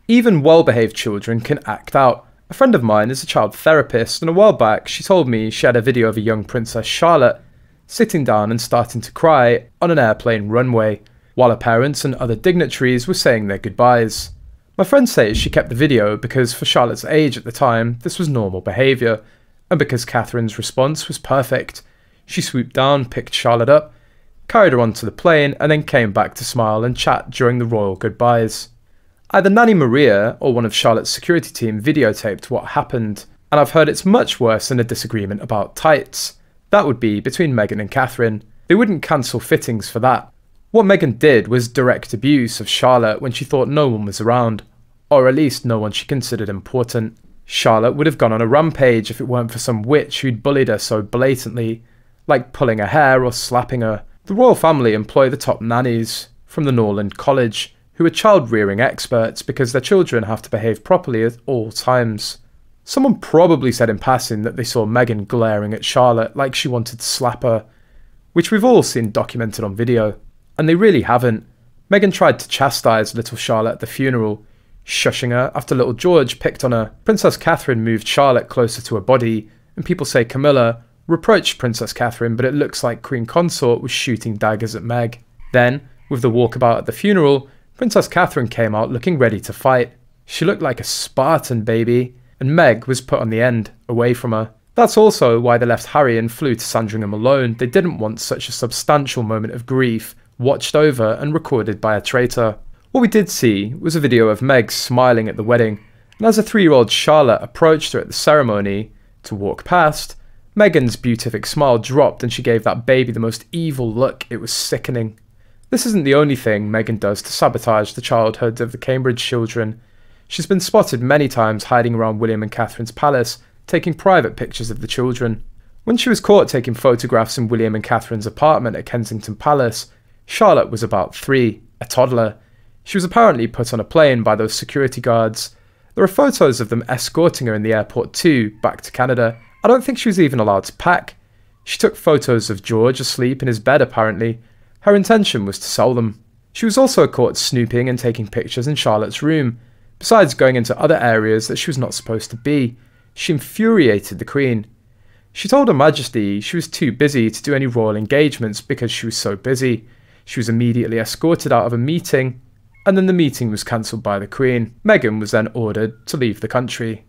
Even well-behaved children can act out. A friend of mine is a child therapist, and a while back she told me she had a video of a young Princess Charlotte sitting down and starting to cry on an airplane runway, while her parents and other dignitaries were saying their goodbyes. My friend says she kept the video because for Charlotte's age at the time, this was normal behaviour, and because Catherine's response was perfect. She swooped down, picked Charlotte up, carried her onto the plane, and then came back to smile and chat during the royal goodbyes. Either Nanny Maria or one of Charlotte's security team videotaped what happened, and I've heard it's much worse than a disagreement about tights. That would be between Meghan and Catherine. They wouldn't cancel fittings for that. What Meghan did was direct abuse of Charlotte when she thought no one was around, or at least no one she considered important. Charlotte would have gone on a rampage if it weren't for some witch who'd bullied her so blatantly, like pulling her hair or slapping her. The royal family employ the top nannies from the Norland College, who are child-rearing experts because their children have to behave properly at all times. Someone probably said in passing that they saw Meghan glaring at Charlotte like she wanted to slap her, which we've all seen documented on video. And they really haven't. Meghan tried to chastise little Charlotte at the funeral, shushing her after little George picked on her. Princess Catherine moved Charlotte closer to her body, and people say Camilla reproached Princess Catherine, but it looks like Queen Consort was shooting daggers at Meg. Then, with the walkabout at the funeral, Princess Catherine came out looking ready to fight. She looked like a Spartan baby, and Meg was put on the end, away from her. That's also why they left Harry and flew to Sandringham alone. They didn't want such a substantial moment of grief watched over and recorded by a traitor. What we did see was a video of Meg smiling at the wedding, and as a 3-year-old Charlotte approached her at the ceremony to walk past, Meghan's beatific smile dropped and she gave that baby the most evil look. It was sickening. This isn't the only thing Meghan does to sabotage the childhood of the Cambridge children. She's been spotted many times hiding around William and Catherine's palace, taking private pictures of the children. When she was caught taking photographs in William and Catherine's apartment at Kensington Palace, Charlotte was about 3, a toddler. She was apparently put on a plane by those security guards. There are photos of them escorting her in the airport too, back to Canada. I don't think she was even allowed to pack. She took photos of George asleep in his bed apparently. Her intention was to sell them. She was also caught snooping and taking pictures in Charlotte's room, besides going into other areas that she was not supposed to be. She infuriated the Queen. She told Her Majesty she was too busy to do any royal engagements because she was so busy. She was immediately escorted out of a meeting, and then the meeting was cancelled by the Queen. Meghan was then ordered to leave the country.